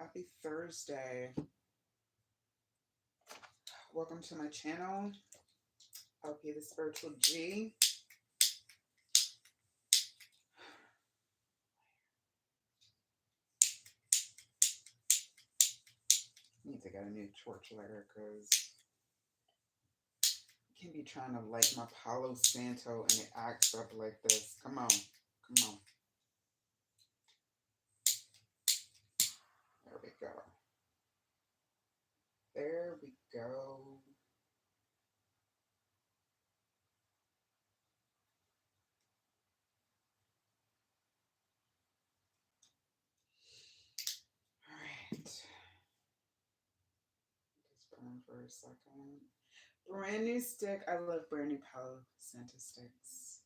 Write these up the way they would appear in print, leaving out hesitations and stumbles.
Happy Thursday. Welcome to my channel, LP the Spiritual G. I need to get a new torch lighter because I can be trying to light my Palo Santo and it acts up like this. Come on. Come on. There we go. There we go. Alright. Just burn for a second. Brand new stick. I love brand new Palo Santo sticks.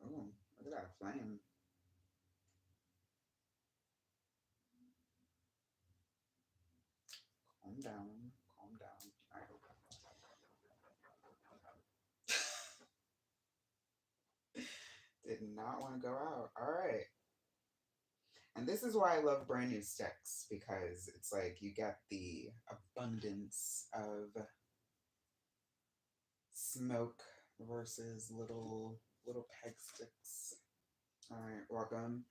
Oh, look at that flame. Calm down. Calm down. All right. Did not want to go out. All right. And this is why I love brand new sticks because it's like you get the abundance of smoke versus little peg sticks. All right, welcome.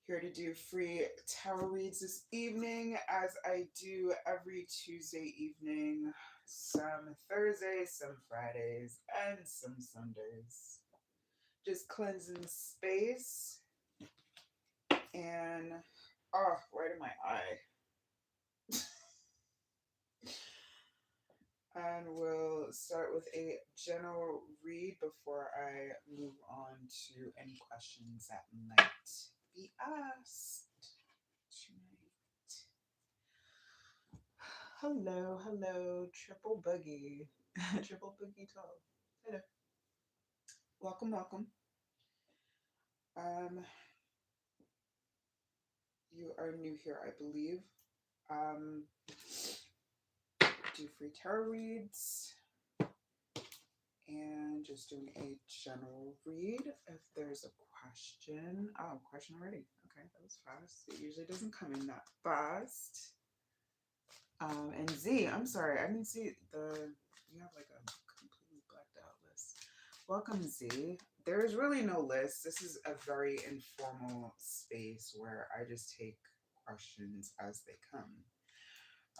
Here to do free tarot reads this evening, as I do every Tuesday evening, some Thursdays, some Fridays, and some Sundays. Just cleansing space. And oh, right in my eye. And we'll start with a general read before I move on to any questions that might be asked tonight. Hello, hello, Triple Boogie. Triple Boogie Tall. Hello. Welcome, welcome. Um, you are new here, I believe. Do free tarot reads and just doing a general read. If there's a question, oh, question already. Okay, that was fast. It usually doesn't come in that fast. And Z, I'm sorry, I didn't see you have like a completely blacked out list. Welcome, Z. There's really no list. This is a very informal space where I just take questions as they come.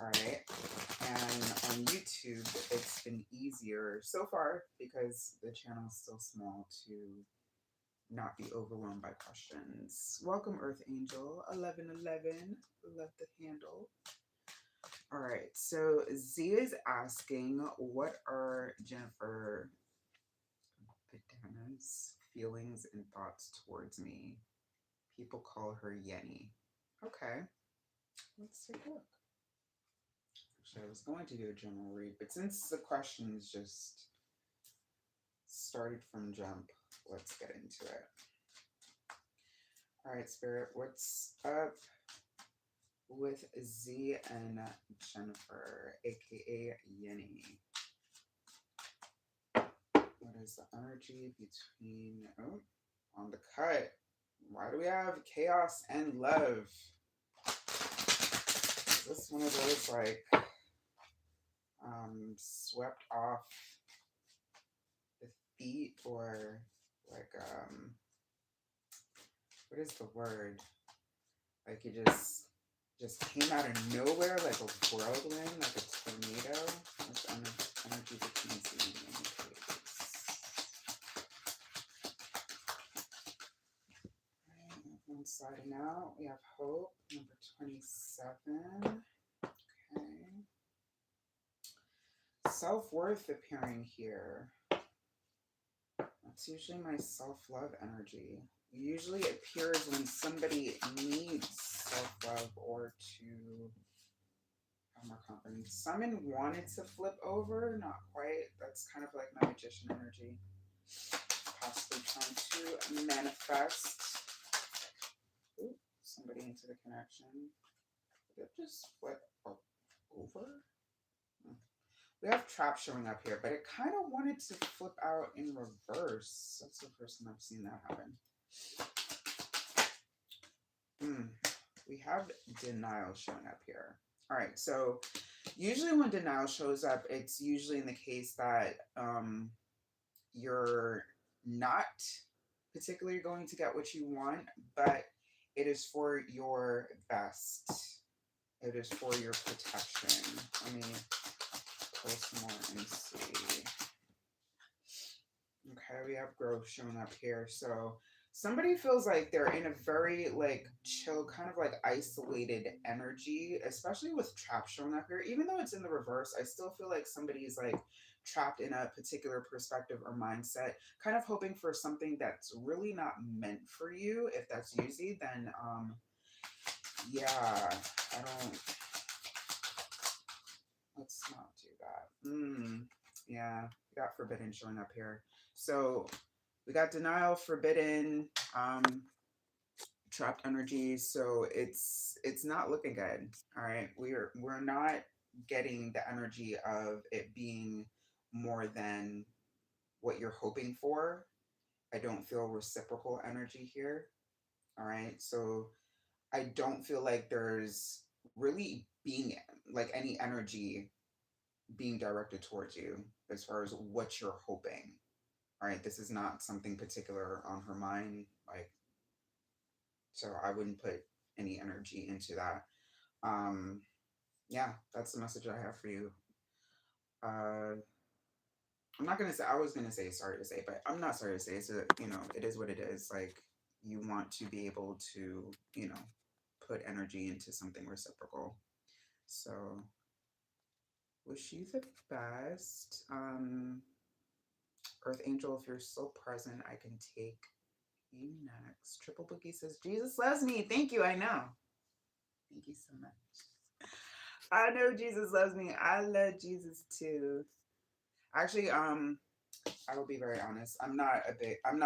All right. And on YouTube, it's been easier so far because the channel is still small to not be overwhelmed by questions. Welcome, Earth Angel 1111. Love the handle. All right. So Z is asking, what are Jennifer Badana's feelings and thoughts towards me? People call her Yenny. Okay. Let's take a look. I was going to do a general read, but since the questions just started from jump, let's get into it. All right, Spirit, what's up with Z and Jennifer, aka Yenny? What is the energy between, oh, on the cut? Why do we have chaos and love? Is this one of those like swept off the feet, or like what is the word? Like you just came out of nowhere like a whirlwind, like a tornado. What's energy between Z and case? Right, everyone's sliding out. We have hope, number 27. Okay. Self-worth appearing here. That's usually my self-love energy. Usually appears when somebody needs self-love or to have more confidence. Someone wanted to flip over, not quite. That's kind of like my magician energy. Possibly trying to manifest. Ooh, somebody into the connection. Did it just flip over? We have trap showing up here, but it kind of wanted to flip out in reverse. That's the first time I've seen that happen. We we have denial showing up here. All right, so usually when denial shows up, it's usually in the case that you're not particularly going to get what you want, but it is for your best. It is for your protection. Let me pull some more and see. Okay, we have growth showing up here. So somebody feels like they're in a very like chill, kind of like isolated energy, especially with trap showing up here. Even though it's in the reverse, I still feel like somebody's like trapped in a particular perspective or mindset, kind of hoping for something that's really not meant for you. If that's easy, then yeah, I don't, let's not do that. Yeah, we got forbidden showing up here. So we got denial, forbidden, trapped energy. So it's not looking good. All right. We're not getting the energy of it being more than what you're hoping for. I don't feel reciprocal energy here. All right. So I don't feel like there's really being like any energy being directed towards you as far as what you're hoping. All right. This is not something particular on her mind. Like, so I wouldn't put any energy into that. Um, yeah, that's the message I have for you. Uh, I'm not gonna say, I was gonna say sorry to say, but I'm not sorry to say. It's a, it is what it is. Like, you want to be able to, put energy into something reciprocal. So wish you the best. Earth Angel, if you're still present, I can take you next. Triple Boogie says, Jesus loves me. Thank you. I know. Thank you so much. I know Jesus loves me. I love Jesus too. Actually, I will be very honest. I'm not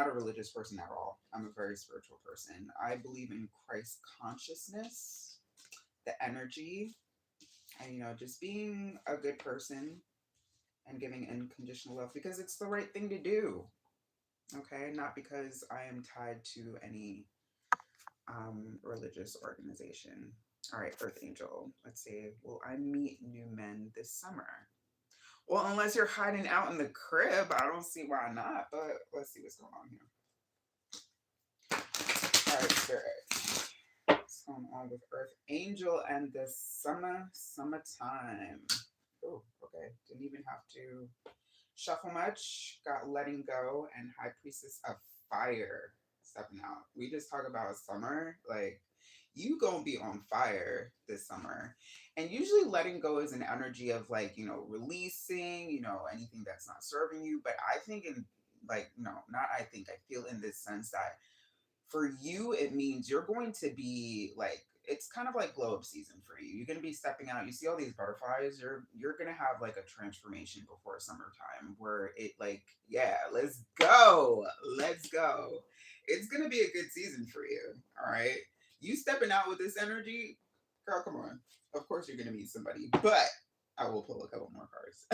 a religious person at all. I'm a very spiritual person. I believe in Christ consciousness, the energy, and just being a good person and giving unconditional love because it's the right thing to do. Okay, not because I am tied to any religious organization. All right, Earth Angel. Let's see. Will I meet new men this summer? Well, unless you're hiding out in the crib, I don't see why not. But let's see what's going on here. All right, Spirit. What's going on with Earth Angel and the summertime? Oh, okay. Didn't even have to shuffle much. Got Letting Go and High Priestess of Fire stepping out. We just talk about summer. Like, you gonna be on fire this summer. And usually letting go is an energy of like, releasing, anything that's not serving you. But I think I feel in this sense that for you, it means you're going to be like, it's kind of like glow up season for you. You're going to be stepping out. You see all these butterflies. You're going to have like a transformation before summertime where it like, yeah, let's go. It's going to be a good season for you. All right, you stepping out with this energy, girl. Come on. Of course you're going to meet somebody, but I will pull a couple more cards.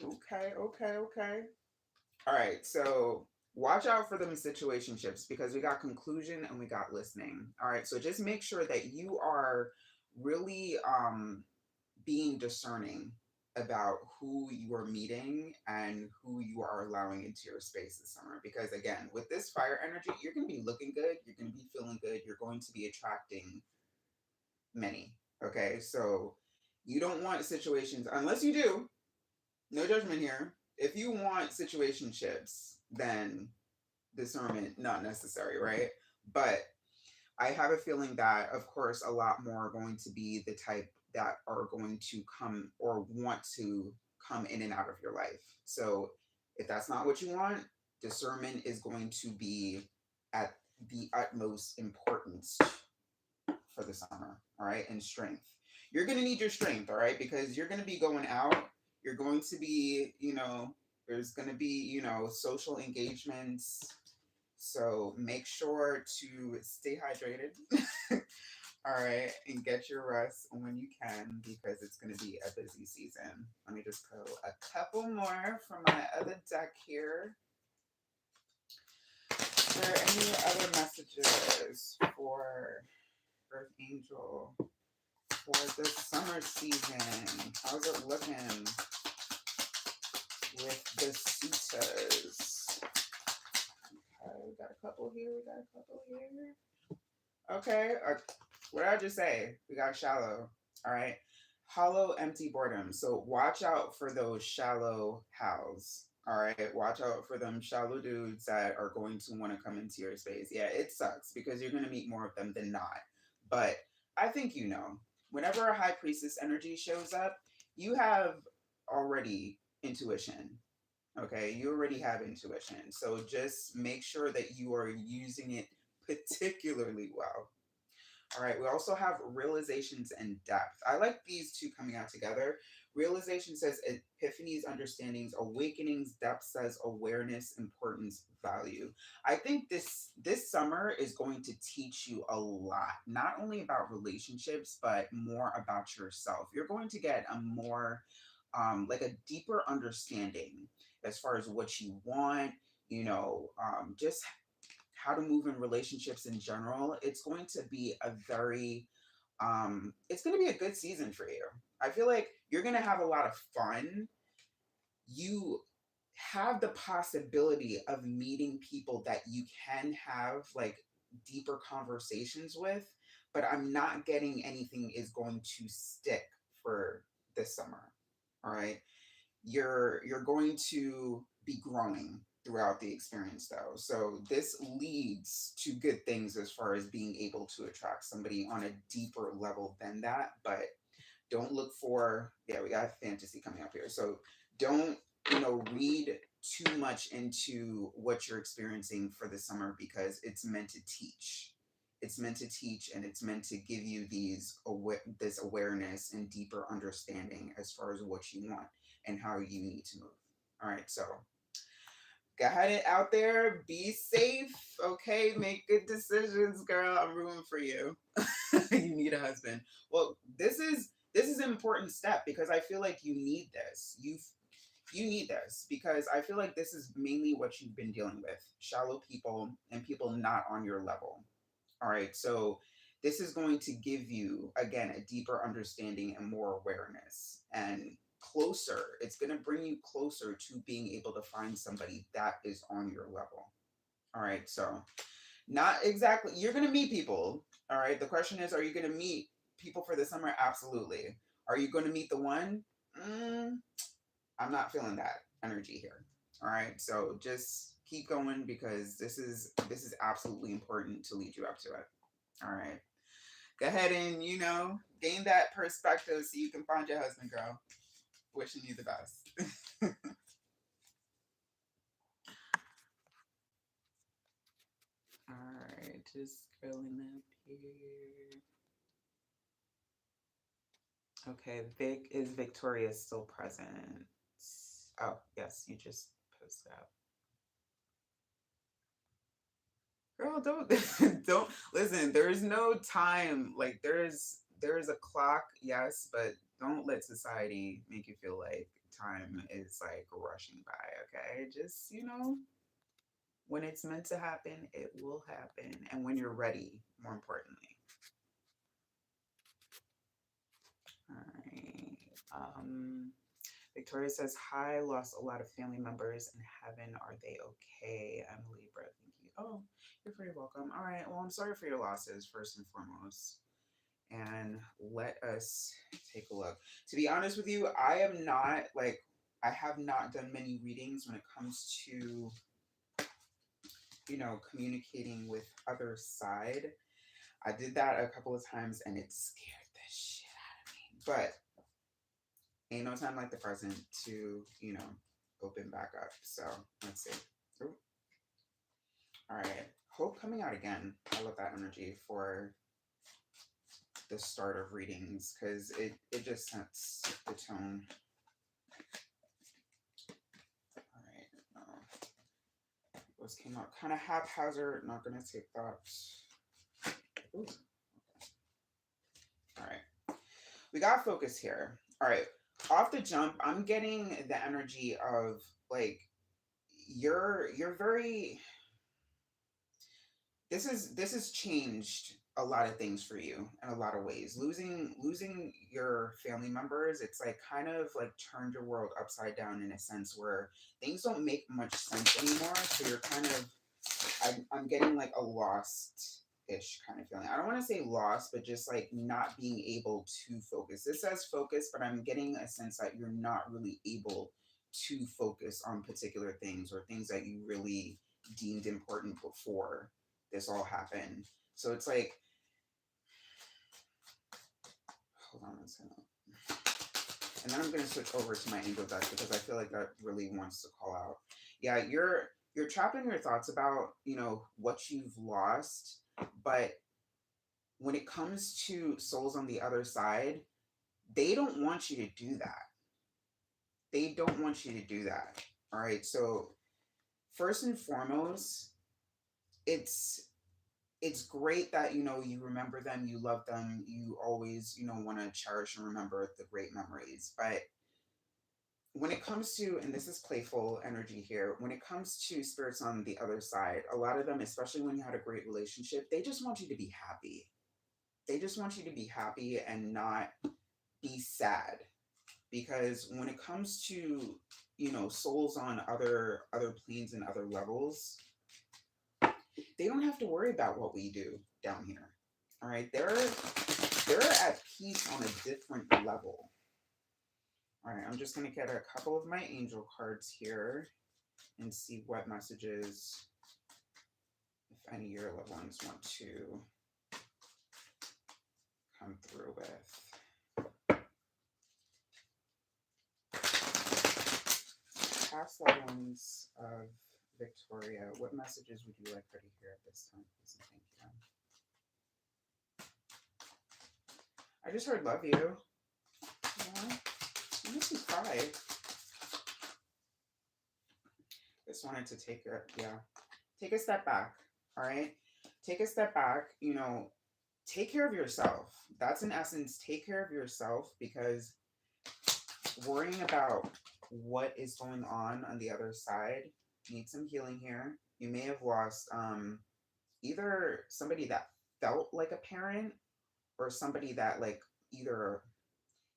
Okay. All right, so watch out for them situationships because we got conclusion and we got listening. All right, so just make sure that you are really being discerning about who you are meeting and who you are allowing into your space this summer. Because again, with this fire energy, you're going to be looking good, you're going to be feeling good, you're going to be attracting many. Okay, so you don't want situations unless you do. No judgment here. If you want situationships, then discernment not necessary, right? But I have a feeling that, of course, a lot more are going to be the type that are going to come or want to come in and out of your life. So if that's not what you want, discernment is going to be at the utmost importance for the summer, all right? And strength. You're going to need your strength, all right? Because you're going to be going out. You're going to be, there's going to be, social engagements. So make sure to stay hydrated. All right. And get your rest when you can because it's going to be a busy season. Let me just pull a couple more from my other deck here. there any other messages for Earth Angel for this summer season? How's it looking with the suitors? Okay, we got a couple here. We got a couple here. Okay. What did I just say? We got shallow. All right. Hollow, empty boredom. So watch out for those shallow hows. All right. Watch out for them shallow dudes that are going to want to come into your space. Yeah, it sucks because you're going to meet more of them than not. But I think you know, whenever a high priestess energy shows up, you have already intuition. Okay. You already have intuition. So just make sure that you are using it particularly well. All right, we also have realizations and depth. I like these two coming out together. Realization says epiphanies, understandings, awakenings. Depth says awareness, importance, value. I think this summer is going to teach you a lot, not only about relationships, but more about yourself. You're going to get a more like a deeper understanding as far as what you want, just how to move in relationships in general. It's going to be a very it's going to be a good season for you. I feel like you're going to have a lot of fun. You have the possibility of meeting people that you can have like deeper conversations with, but I'm not getting anything is going to stick for this summer. All right, you're going to be growing throughout the experience though, so this leads to good things as far as being able to attract somebody on a deeper level than that. But don't look for, yeah, we got fantasy coming up here, so don't read too much into what you're experiencing for the summer, because it's meant to teach. It's meant to teach, and it's meant to give you this awareness and deeper understanding as far as what you want and how you need to move. All right, so got it out there. Be safe, okay? Make good decisions, girl. I'm rooting for you. You need a husband. Well, this is an important step, because I feel like you need this. You need this because I feel like this is mainly what you've been dealing with: shallow people and people not on your level. All right, so this is going to give you, again, a deeper understanding and more awareness, and closer. It's going to bring you closer to being able to find somebody that is on your level. All right, so not exactly, you're going to meet people. All right, the question is, are you going to meet people for the summer? Absolutely. Are you going to meet the one? I'm not feeling that energy here. All right, so just keep going, because this is absolutely important to lead you up to it. All right, go ahead and gain that perspective so you can find your husband, girl. Wishing you the best. All right, just scrolling up here. Okay, is Victoria still present? Oh, yes, you just posted out. Girl, don't listen. There's no time. Like there's a clock, yes, but don't let society make you feel like time is like rushing by. Okay, just when it's meant to happen, it will happen, and when you're ready, more importantly. All right. Victoria says, hi, lost a lot of family members in heaven. Are they okay? I'm Libra. Thank you. Oh, you're very welcome. All right. Well, I'm sorry for your losses, first and foremost. And let us take a look. To be honest with you, I have not done many readings when it comes to, communicating with other side. I did that a couple of times and it scared the shit out of me. But ain't no time like the present to, open back up. So let's see. Ooh. All right. Hope coming out again. I love that energy for the start of readings, because it just sets the tone. All right. Those came out kind of haphazard. Not going to take thoughts. Ooh. Okay. All right. We got focus here. All right. Off the jump, I'm getting the energy of like you're very, this has changed a lot of things for you in a lot of ways. Losing your family members, it's like kind of like turned your world upside down in a sense where things don't make much sense anymore. So you're kind of, I'm getting like a lost ish kind of feeling. I don't want to say lost, but just like not being able to focus. This says focus, but I'm getting a sense that you're not really able to focus on particular things or things that you really deemed important before this all happened. So it's like, hold on one second. And then I'm going to switch over to my angel deck because I feel like that really wants to call out. Yeah, you're trapped in your thoughts about, you know, what you've lost, but when it comes to souls on the other side, they don't want you to do that. They don't want you to do that. All right. So first and foremost, it's it's great that, you know, you remember them, you love them, you always, you know, want to cherish and remember the great memories. But when it comes to, and this is playful energy here, when it comes to spirits on the other side, a lot of them, especially when you had a great relationship, they just want you to be happy. They just want you to be happy and not be sad. Because when it comes to, you know, souls on other planes and other levels, they don't have to worry about what we do down here. All right, they're at peace on a different level. All right, I'm just gonna get a couple of my angel cards here and see what messages, if any, your loved ones want to come through with. Past loved ones of Victoria, what messages would you like her to hear at this time, please and thank you. I just heard love you. Yeah, you must be cry. Just wanted to take a step back. All right, take a step back. You know, take care of yourself. That's in essence, take care of yourself, because worrying about what is going on the other side needs some healing here. You may have lost either somebody that felt like a parent or somebody that like either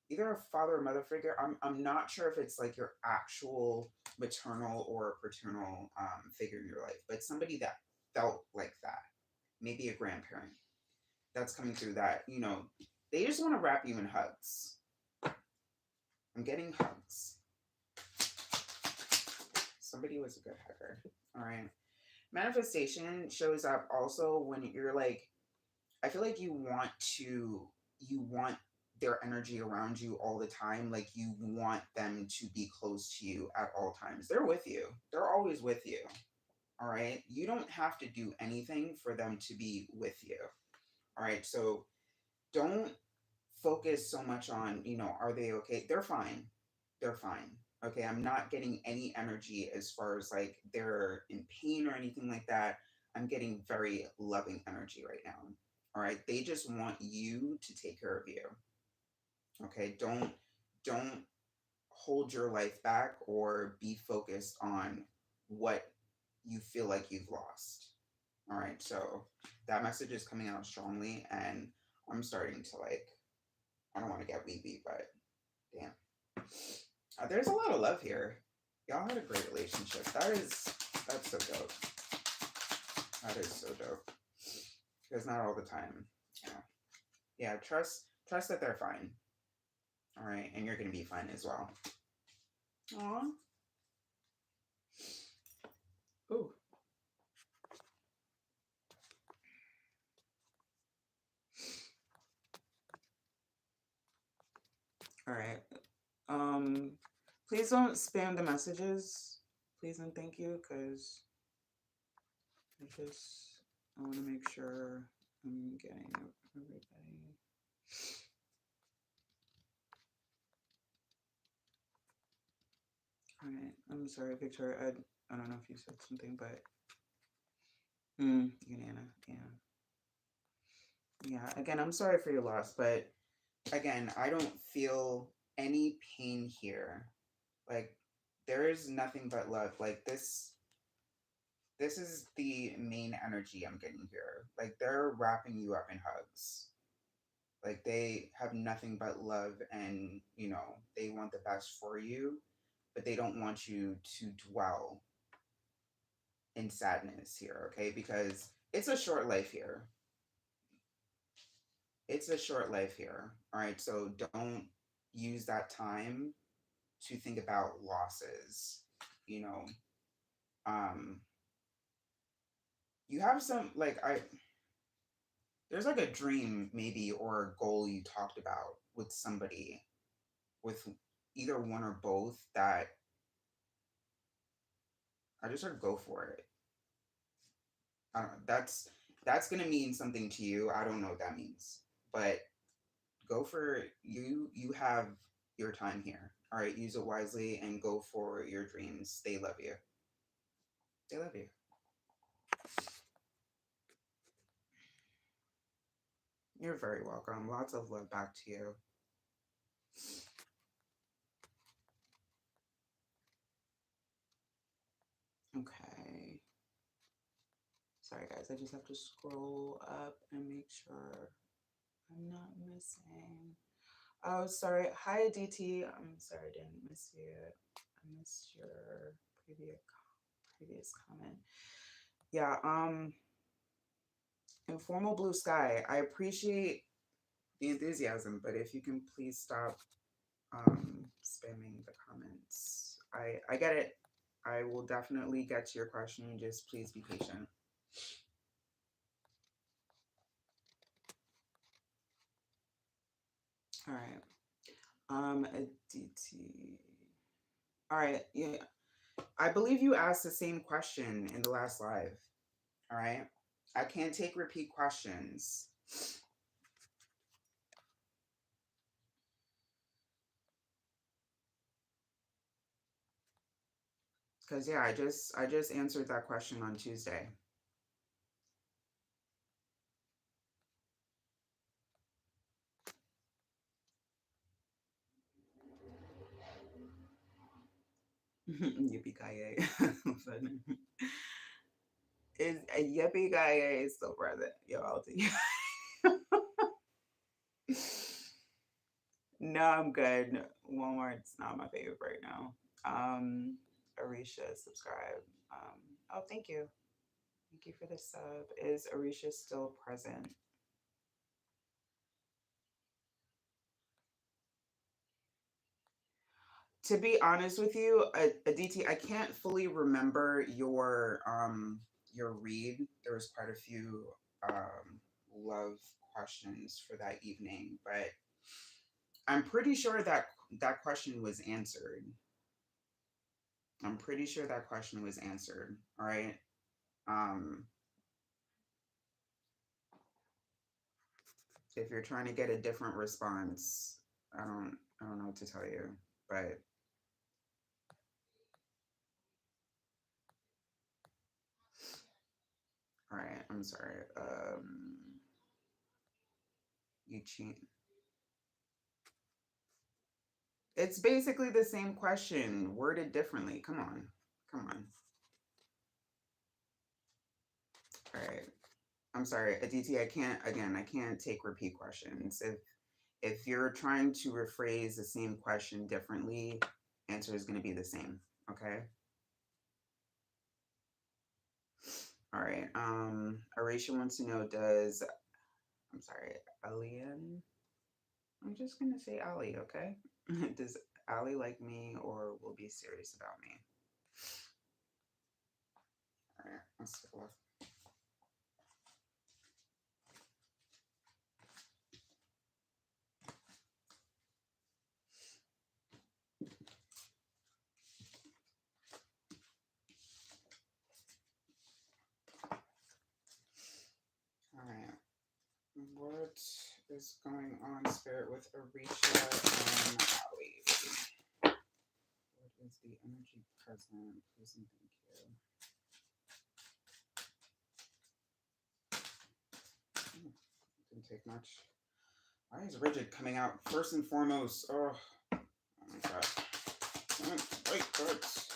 a father or mother figure. I'm not sure if it's like your actual maternal or paternal figure in your life, but somebody that felt like that, maybe a grandparent that's coming through that, you know, they just want to wrap you in hugs. I'm getting hugs. Somebody was a good hugger. All right. Manifestation shows up also when you're like, I feel like you want their energy around you all the time. Like you want them to be close to you at all times. They're with you. They're always with you. All right. You don't have to do anything for them to be with you. All right. So don't focus so much on, you know, are they okay? They're fine. They're fine. Okay. I'm not getting any energy as far as like they're in pain or anything like that. I'm getting very loving energy right now. All right. They just want you to take care of you. Okay. Don't hold your life back or be focused on what you feel like you've lost. All right. So that message is coming out strongly, and I'm starting to like, I don't want to get weepy, but damn. There's a lot of love here. Y'all had a great relationship. That's so dope. That is so dope. Because not all the time. Yeah. Yeah, trust that they're fine. All right, and you're gonna be fine as well. Aw. Ooh. All right. Please don't spam the messages. Please and thank you, because I want to make sure I'm getting everybody. All right. I'm sorry, Victoria. I don't know if you said something, but Unana, yeah. Yeah. Again, I'm sorry for your loss, but again, I don't feel any pain here. Like there is nothing but love. Like this this is the main energy I'm getting here. Like they're wrapping you up in hugs. Like they have nothing but love and, they want the best for you, but they don't want you to dwell in sadness here, okay? Because it's a short life here. It's a short life here. All right. So don't use that time to think about losses. You know, um, you have some, there's like a dream maybe or a goal you talked about with somebody, with either one or both, that I just sort of go for it. I don't know. That's gonna mean something to you. I don't know what that means, but go for you. You have your time here. All right, use it wisely and go for your dreams. They love you. They love you. You're very welcome. Lots of love back to you. Okay. Sorry, guys. I just have to scroll up and make sure I'm not missing. Oh, sorry. Hi, DT. I'm sorry I didn't miss you. I missed your previous comment. Yeah. Informal blue sky. I appreciate the enthusiasm, but if you can please stop spamming the comments. I get it. I will definitely get to your question. Just please be patient. All right. DT. All right. Yeah. I believe you asked the same question in the last live. All right. I can't take repeat questions. Because yeah, I just answered that question on Tuesday. Yippee ki Is Yippee ki still present? Yo, I'll take No, I'm good. Walmart's not my favorite right now. Arisha, subscribe. Oh, thank you. Thank you for the sub. Is Arisha still present? To be honest with you, Aditi, I can't fully remember your read. There was quite a few love questions for that evening, but I'm pretty sure that question was answered. I'm pretty sure that question was answered. All right. Um, if you're trying to get a different response, I don't know what to tell you, but all right. I'm sorry. You cheat. It's basically the same question, worded differently. Come on. Come on. All right. I'm sorry, Aditi, I can't take repeat questions. If you're trying to rephrase the same question differently, answer is going to be the same. Okay? All right. Arisha wants to know, I'm sorry, Alien? I'm just going to say Ali, okay? Does Ali like me or will be serious about me? All right, let's take a look. All right. What is going on, Spirit, with Arisha and Ali? What is the energy present? Please and thank you. Didn't take much. Why is Rigid coming out first and foremost? Oh my god. Wait, hurts.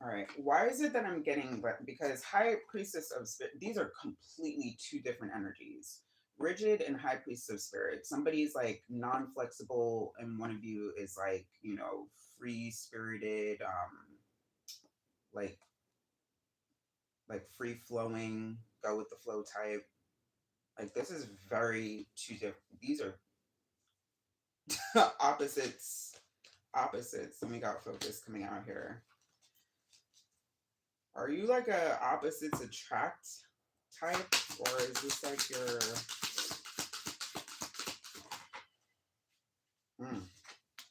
All right. Why is it that I'm getting, but because High Priestess of Spirit, these are completely two different energies. Rigid and High Priestess of Spirit. Somebody's like non-flexible, and one of you is like, free spirited, like free flowing, go with the flow type. Like this is very two different. These are opposites. Opposites. And we got focus coming out here. Are you like a opposites attract type, or is this like your?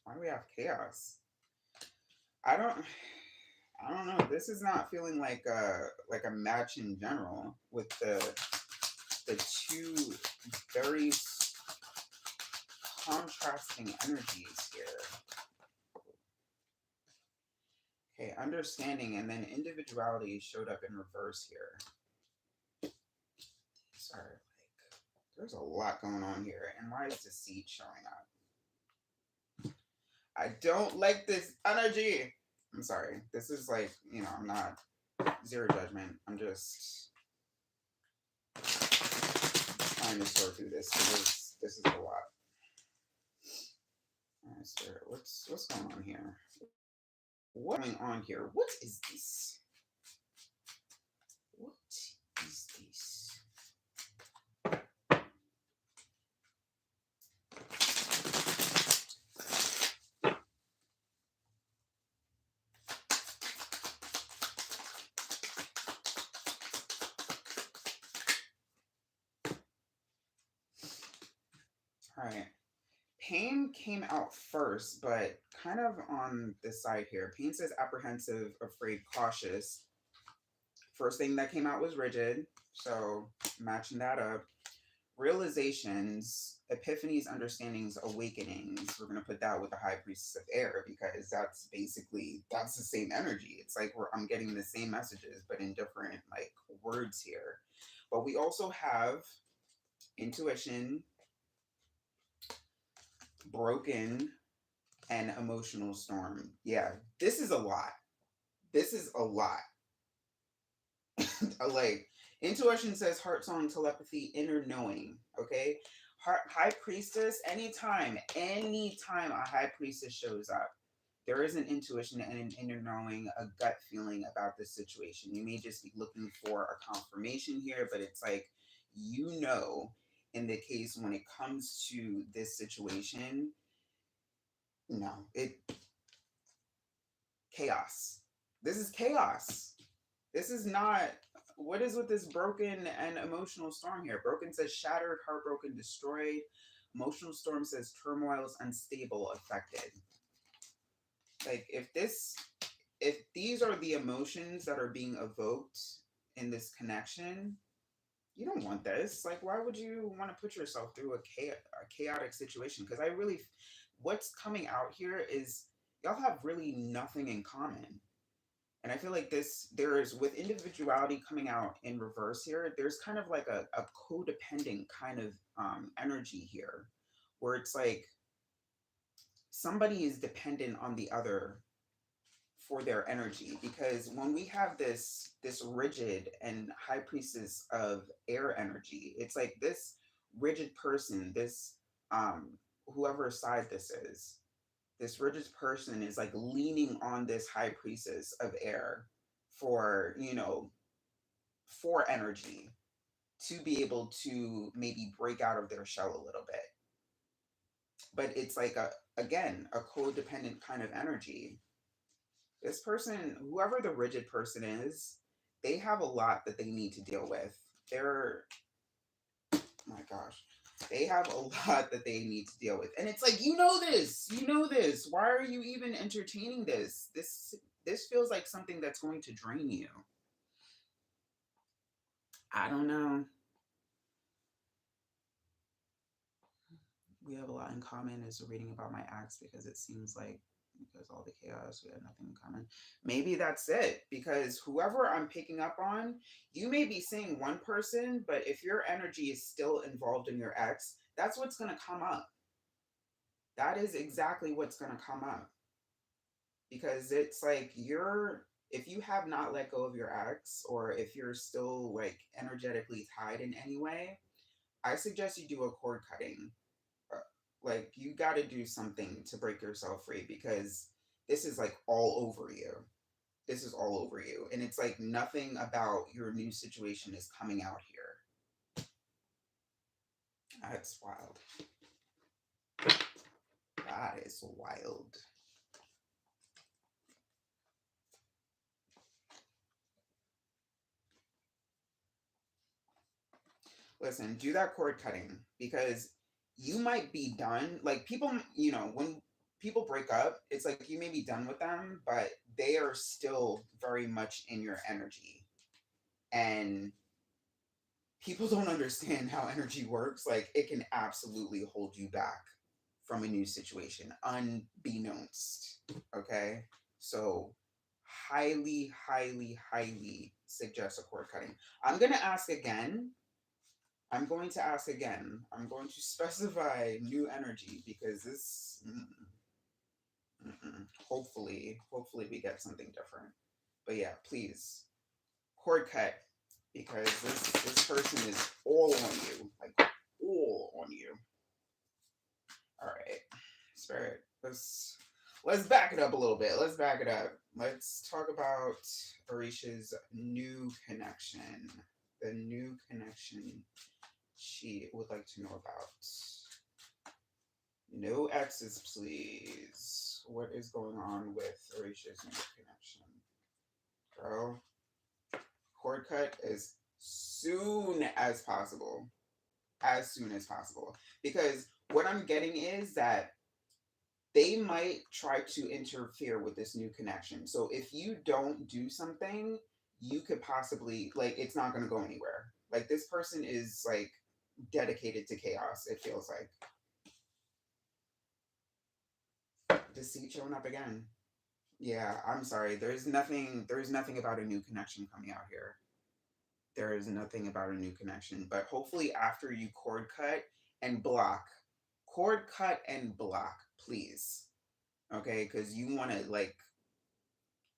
Why do we have chaos? I don't know. This is not feeling like a match in general with the two very contrasting energies here. Okay, understanding and then individuality showed up in reverse here. Sorry, there's a lot going on here. And why is deceit showing up? I don't like this energy. I'm sorry. This is like, I'm not zero judgment. I'm just trying to sort through this because this is a lot. All right, Spirit, what's going on here? What's going on here? What is this? What is this? All right. Pain came out first, but kind of on this side here. Pain says apprehensive, afraid, cautious. First thing that came out was rigid, so matching that up. Realizations, epiphanies, understandings, awakenings. We're going to put that with the High Priestess of Air because that's the same energy. It's like I'm getting the same messages, but in different like words here. But we also have intuition, broken, and emotional storm. Yeah, this is a lot. This is a lot. Like intuition says heart song, telepathy, inner knowing. Okay, High Priestess. Anytime a High Priestess shows up, there is an intuition and an inner knowing, a gut feeling about this situation. You may just be looking for a confirmation here, but it's like in the case when it comes to this situation, no, chaos. This is chaos. This is not. What is with this broken and emotional storm here? Broken says shattered, heartbroken, destroyed. Emotional storm says turmoils, unstable, affected. Like if these are the emotions that are being evoked in this connection, you don't want this. Like, why would you want to put yourself through a chaotic situation? Because what's coming out here is y'all have really nothing in common. And I feel like with individuality coming out in reverse here, there's kind of like a codependent kind of energy here, where it's like somebody is dependent on the other for their energy. Because when we have this rigid and High Priestess of Air energy, it's like this rigid person, this whoever side this rigid person is like leaning on this High Priestess of Air for for energy to be able to maybe break out of their shell a little bit. But it's like again a codependent kind of energy. This person, whoever the rigid person is, they have a lot that they need to deal with. Oh my gosh, they have a lot that they need to deal with. And it's like, this. Why are you even entertaining this? This feels like something that's going to drain you. I don't know. We have a lot in common is reading about my ex because it seems like because all the chaos, we had nothing in common. Maybe that's it. Because whoever I'm picking up on, you may be seeing one person, but if your energy is still involved in your ex, that's what's going to come up. That is exactly what's going to come up. because it's like if you have not let go of your ex, or if you're still like energetically tied in any way, I suggest you do a cord cutting. Uh, Like you got to do something to break yourself free, because this is like all over you. This is all over you, and it's like nothing about your new situation is coming out here. That's wild. That is wild. Listen, do that cord cutting, because you might be done. Like people, when people break up, it's like you may be done with them, but they are still very much in your energy. And people don't understand how energy works. Like it can absolutely hold you back from a new situation, unbeknownst. Okay. So, highly, highly, highly suggest a cord cutting. I'm going to ask again. I'm going to specify new energy, because this, hopefully we get something different. But yeah, please, cord cut, because this person is all on you, like all on you. All right, Spirit, let's back it up a little bit. Let's back it up. Let's talk about Orisha's new connection. The new connection she would like to know about. No X's, please. What is going on with Orisha's new connection? Girl, cord cut as soon as possible. As soon as possible. Because what I'm getting is that they might try to interfere with this new connection. So if you don't do something, you could possibly, like, it's not going to go anywhere. Like, this person is, like, dedicated to chaos, it feels like. Deceit showing up again. Yeah, I'm sorry. There's nothing about a new connection coming out here. There is nothing about a new connection. But hopefully after you cord cut and block. Cord cut and block, please. Okay? Because you want to, like,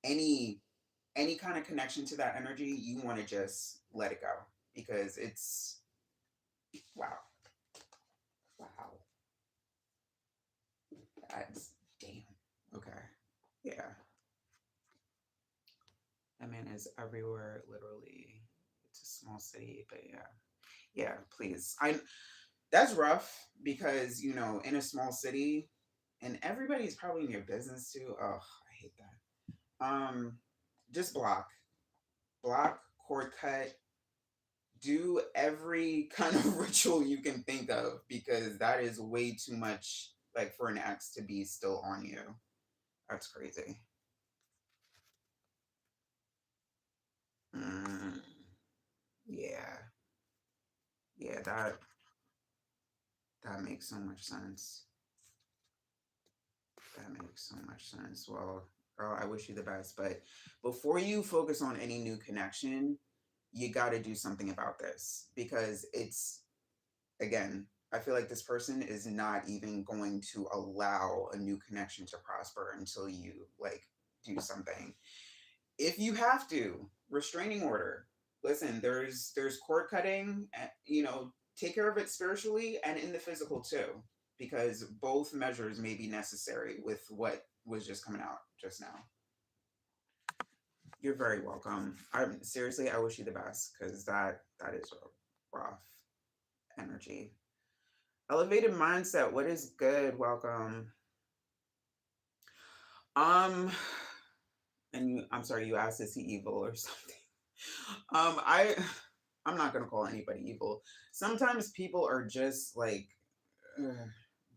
any kind of connection to that energy, you want to just let it go, because it's wow. Wow. That's damn. Okay. Yeah. That man is everywhere, literally. It's a small city, but yeah. Yeah, please. I That's rough, because, in a small city, and everybody's probably in your business too. Oh, I hate that. Just block. Block, cord cut, do every kind of ritual you can think of, because that is way too much, like, for an ex to be still on you. That's crazy. Mm, yeah. Yeah, that makes so much sense. That makes so much sense. Well, girl, I wish you the best. But before you focus on any new connection, you got to do something about this, because it's, again, I feel like this person is not even going to allow a new connection to prosper until you, like, do something. If you have to, restraining order. Listen, there's cord cutting, take care of it spiritually and in the physical too, because both measures may be necessary with what was just coming out just now. You're very welcome. I'm seriously, I wish you the best, because that is a rough energy. Elevated mindset. What is good? Welcome. Um, and I'm sorry, you asked, is he evil or something? I I'm not gonna call anybody evil. Sometimes people are just like, ugh,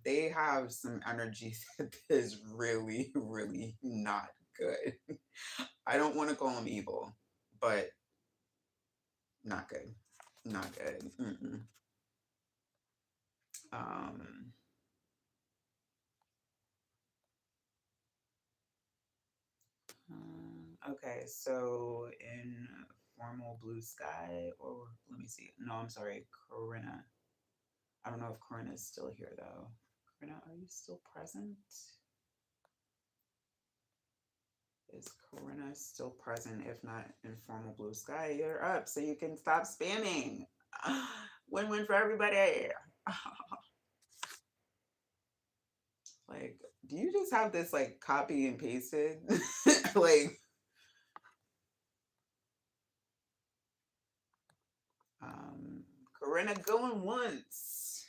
they have some energy that is really, really not good. I don't want to call them evil, but not good. Not good. Mm-mm. Um, okay, so in formal blue sky, or let me see. No, I'm sorry, Corinna. I don't know if Corinna is still here though. Corinna, are you still present? Is Corinna still present? If not, informal blue sky, you're up so you can stop spamming. Win-win for everybody. Like, do you just have this like copy and pasted? Like, um, Corinna going once.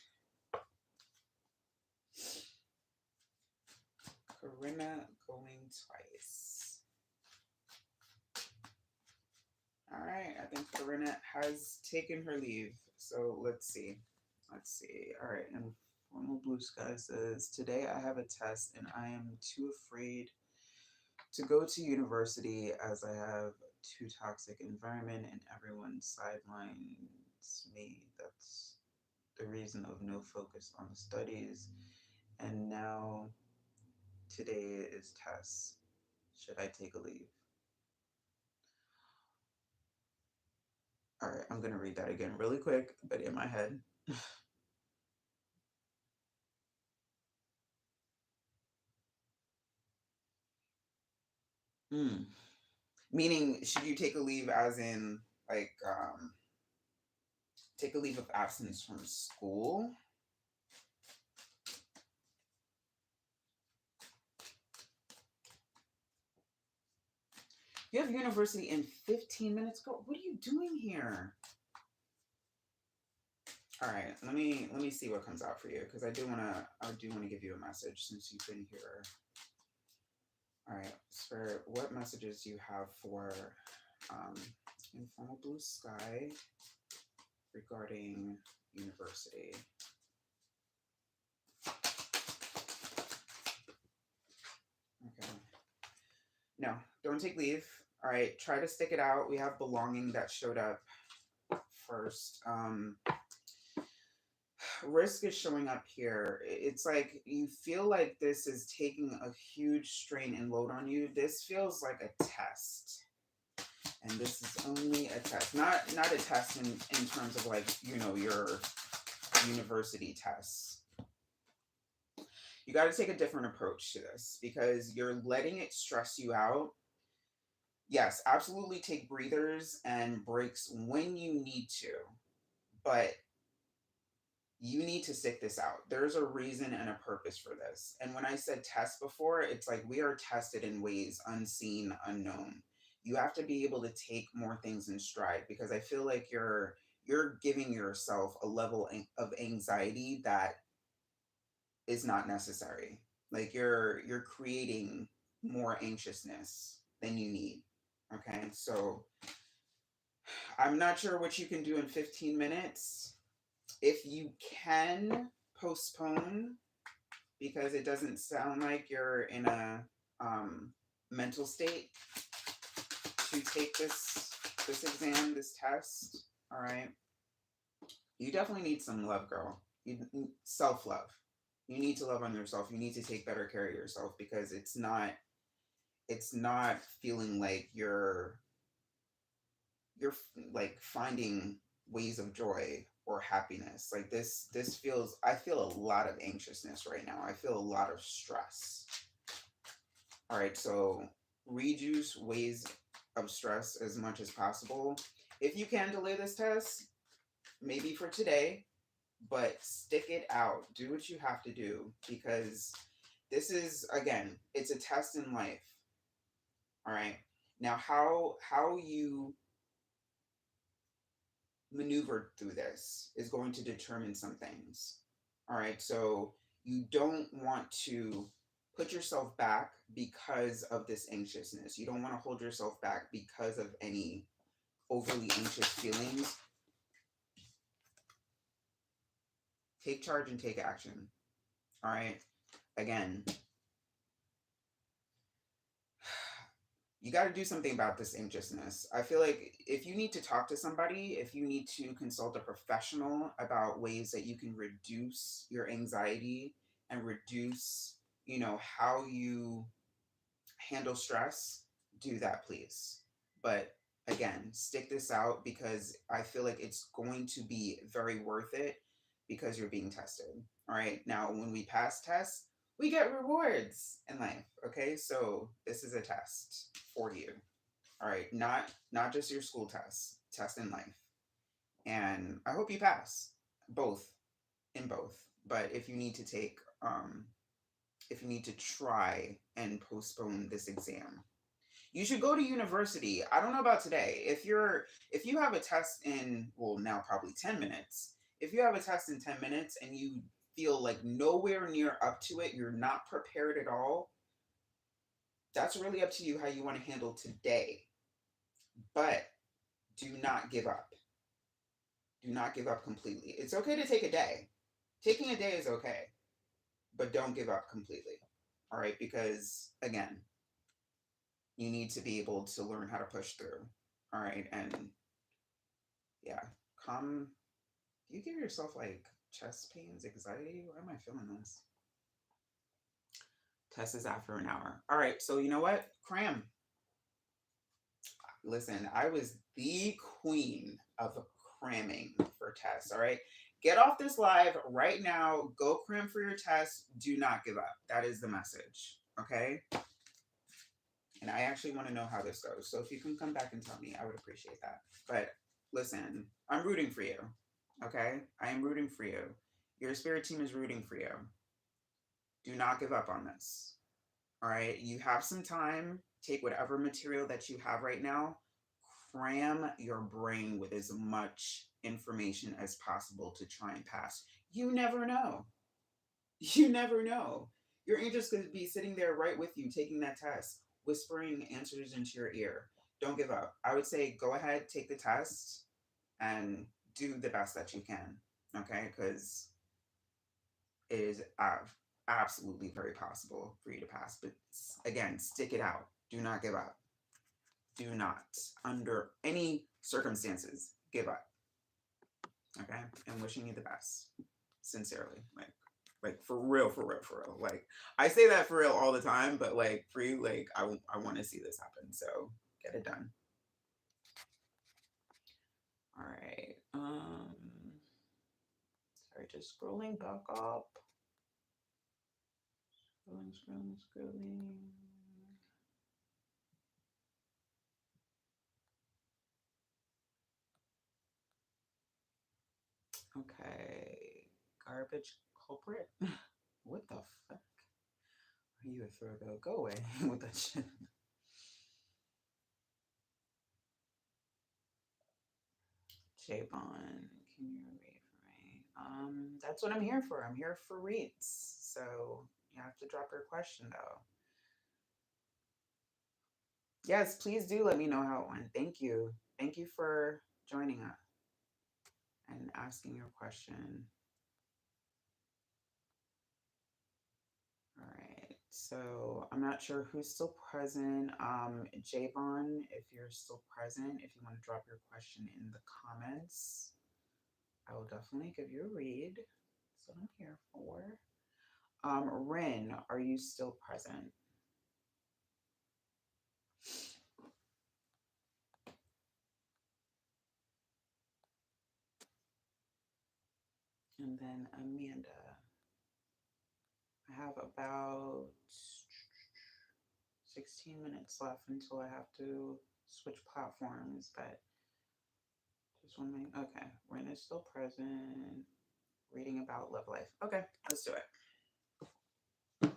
Corinna going twice. All right, I think Corinna has taken her leave. So let's see. Let's see. All right, and Formal Blue Sky says, today I have a test and I am too afraid to go to university as I have too toxic environment and everyone sidelines me. That's the reason of no focus on the studies. And now today is tests. Should I take a leave? All right, I'm going to read that again really quick, but in my head. Mm. Meaning, should you take a leave as in, like, take a leave of absence from school? You have university in 15 minutes. Go. What are you doing here? All right, let me see what comes out for you because I do wanna give you a message since you've been here. All right, Spirit, what messages do you have for um, Informal Blue Sky regarding university? Okay. No, don't take leave. All right, try to stick it out. We have belonging that showed up first. Risk is showing up here. It's like you feel like this is taking a huge strain and load on you. This feels like a test. And this is only a test. Not a test in terms of like, your university tests. You got to take a different approach to this because you're letting it stress you out. Yes, absolutely take breathers and breaks when you need to, but you need to stick this out. There's a reason and a purpose for this. And when I said test before, it's like we are tested in ways unseen, unknown. You have to be able to take more things in stride because I feel like you're giving yourself a level of anxiety that is not necessary. Like you're creating more anxiousness than you need. Okay? So I'm not sure what you can do in 15 minutes. If you can postpone because it doesn't sound like you're in a mental state to take this exam, this test. All right, you definitely need some love, girl. You self love. You need to love on yourself. You need to take better care of yourself because it's not feeling like you're like finding ways of joy or happiness. Like this feels, I feel a lot of anxiousness right now. I feel a lot of stress. All right, so reduce ways of stress as much as possible. If you can delay this test, maybe for today, but stick it out. Do what you have to do because this is, again, it's a test in life. All right. Now how you maneuvered through this is going to determine some things. All right. So you don't want to put yourself back because of this anxiousness. You don't want to hold yourself back because of any overly anxious feelings. Take charge and take action. All right. Again, you got to do something about this anxiousness. I feel like if you need to talk to somebody, if you need to consult a professional about ways that you can reduce your anxiety and reduce, how you handle stress, do that, please. But again, stick this out because I feel like it's going to be very worth it because you're being tested. All right. Now, when we pass tests, We get rewards in life. Okay, so this is a test for you. All right, not just your school test in life. And I hope you pass both in both. But if you need to take if you need to try and postpone this exam, you should go to university. I don't know about today. If you have a test in, well, now probably 10 minutes. If you have a test in 10 minutes and you feel like nowhere near up to it, you're not prepared at all, that's really up to you how you want to handle today. But do not give up. Do not give up completely. It's okay to take a day. Taking a day is okay, but don't give up completely. All right, because again, you need to be able to learn how to push through. All right, and yeah, come. Do you give yourself like chest pains, anxiety? Why am I feeling this? Test is after an hour. All right, so you know what? Cram. Listen, I was the queen of cramming for tests. All right, get off this live right now. Go cram for your test. Do not give up. That is the message. Okay. And I actually want to know how this goes. So if you can come back and tell me, I would appreciate that. But listen, I'm rooting for you. Okay? I am rooting for you. Your spirit team is rooting for you. Do not give up on this. All right? You have some time. Take whatever material that you have right now, cram your brain with as much information as possible to try and pass. You never know. You never know. Your angels could be sitting there right with you taking that test, whispering answers into your ear. Don't give up. I would say go ahead, take the test, and do the best that you can. Okay? Because it is absolutely very possible for you to pass. But again, stick it out. Do not give up. Do not, under any circumstances, give up. Okay? And wishing you the best. Sincerely. Like for real, for real, for real. Like I say that for real all the time, but like for you, like I want to see this happen. So get it done. All right. Sorry, just scrolling back up. Scrolling. Okay. Garbage culprit. What the fuck? Are you a Virgo? Go away with that shit. Javon, can you read for me? That's what I'm here for. I'm here for reads. So you have to drop your question though. Yes, please do let me know how it went. Thank you. Thank you for joining us and asking your question. All right. So I'm not sure who's still present. Javon, if you're still present, if you want to drop your question in the comments, I will definitely give you a read. That's what I'm here for. Rin, are you still present? And then Amanda. I have about 16 minutes left until I have to switch platforms, but just want to make, okay, Ren is still present, reading about love life. Okay, let's do it. All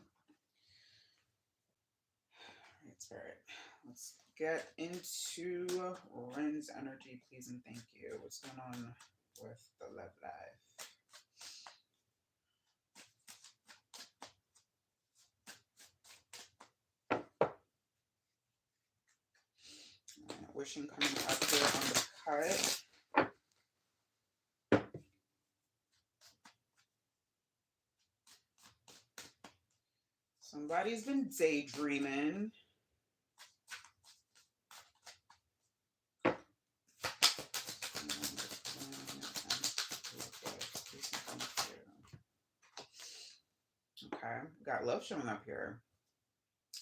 right, Spirit. Let's get into Ren's energy, please and thank you. What's going on with the love life? Wishing coming up here on the cut. Somebody's been daydreaming. Okay, got love showing up here.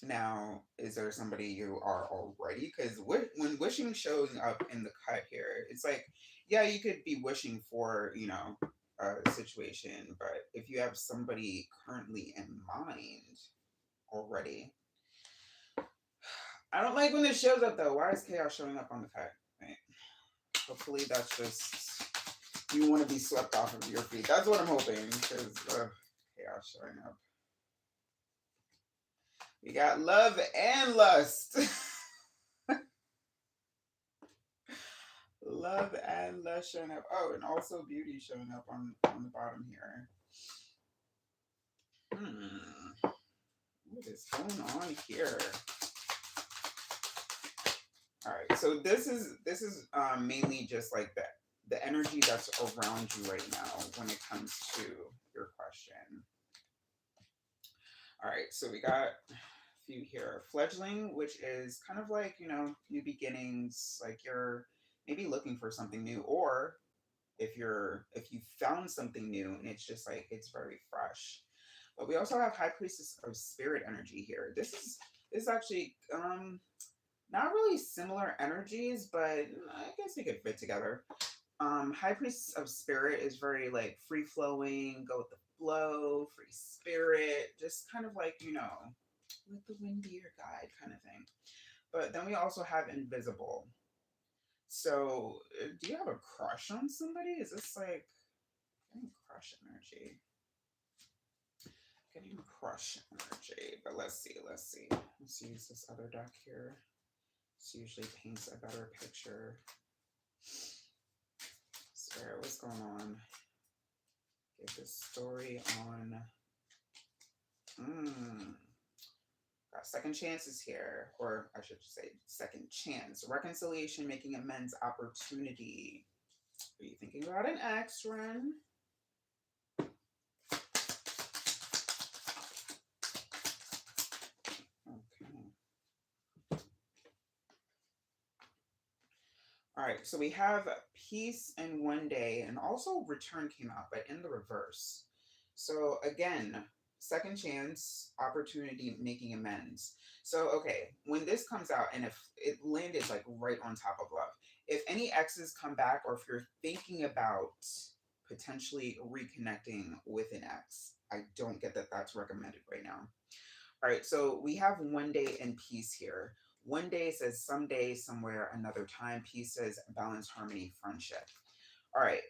Now, is there somebody you are already? Because when wishing shows up in the cut here, it's like, yeah, you could be wishing for, situation, but if you have somebody currently in mind already, I don't like when this shows up though. Why is chaos showing up on the card? Right. Hopefully that's just you want to be swept off of your feet. That's what I'm hoping because chaos showing up. We got love and lust. Love and lust showing up. Oh, and also beauty showing up on the bottom here. What is going on here? All right, so this is mainly just like the energy that's around you right now when it comes to your question. All right, so we got a few here. Fledgling, which is kind of like, new beginnings, like you're maybe looking for something new, or if you found something new and it's just like it's very fresh. But we also have High Priestess of Spirit energy here. This is actually not really similar energies, but I guess they could fit together. High Priestess of Spirit is very like free flowing, go with the flow, free spirit, just kind of like, let the wind be your guide kind of thing. But then we also have Invisible. So, do you have a crush on somebody? Is this like getting crush energy? Getting crush energy. But let's see. Let's use this other deck here. This usually paints a better picture. Spirit, what's going on? Get this story on. Got second chances here, or I should say second chance. Reconciliation, making amends, opportunity. Are you thinking about an ex, Ren? All right, so we have peace and one day, and also return came out, but in the reverse. So again, second chance, opportunity, making amends. So, okay, when this comes out, and if it landed like right on top of love, if any exes come back, or if you're thinking about potentially reconnecting with an ex, I don't get that that's recommended right now. All right, so we have one day in peace here. One day says someday, somewhere, another time. Peace says balance, harmony, friendship. All right.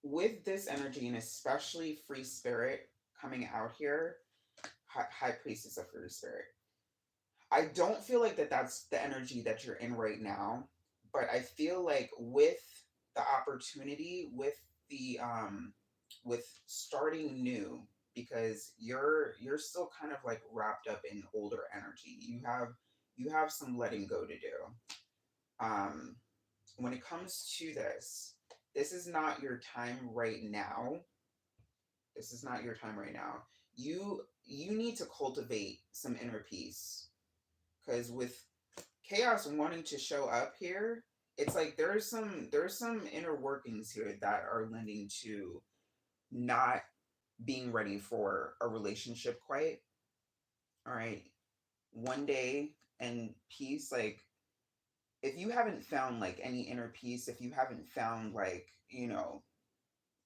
With this energy, and especially free spirit coming out here, high priestess of free spirit, I don't feel like that's the energy that you're in right now. But I feel like with the opportunity, with starting new, because you're still kind of like wrapped up in older energy. You have some letting go to do. When it comes to this is not your time right now. This is not your time right now. You need to cultivate some inner peace, because with chaos wanting to show up here, it's like there's some inner workings here that are lending to not being ready for a relationship quite. All right. One day and peace, like if you haven't found like any inner peace, if you haven't found like,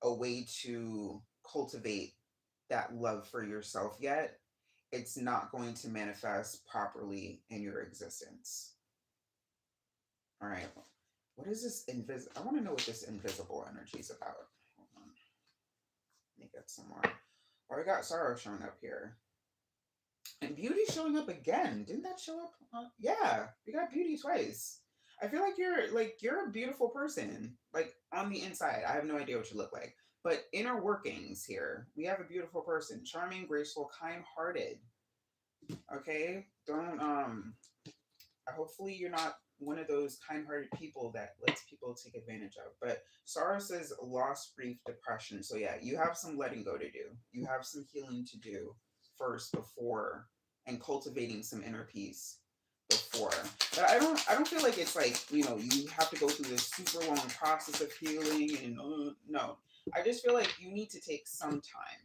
a way to cultivate that love for yourself yet, it's not going to manifest properly in your existence. All right. What is this I want to know what this invisible energy is about. Hold on. Let me get some more. Oh, we got sorrow showing up here. And beauty showing up again. Didn't that show up? Yeah, we got beauty twice. I feel like you're a beautiful person. Like on the inside. I have no idea what you look like. But inner workings here. We have a beautiful person. Charming, graceful, kind-hearted. Okay? Don't hopefully you're not one of those kind-hearted people that lets people take advantage of. But sorrow says loss, grief, depression. So yeah, you have some letting go to do. You have some healing to do first before, and cultivating some inner peace before. But I don't feel like it's like, you have to go through this super long process of healing and no. I just feel like you need to take some time.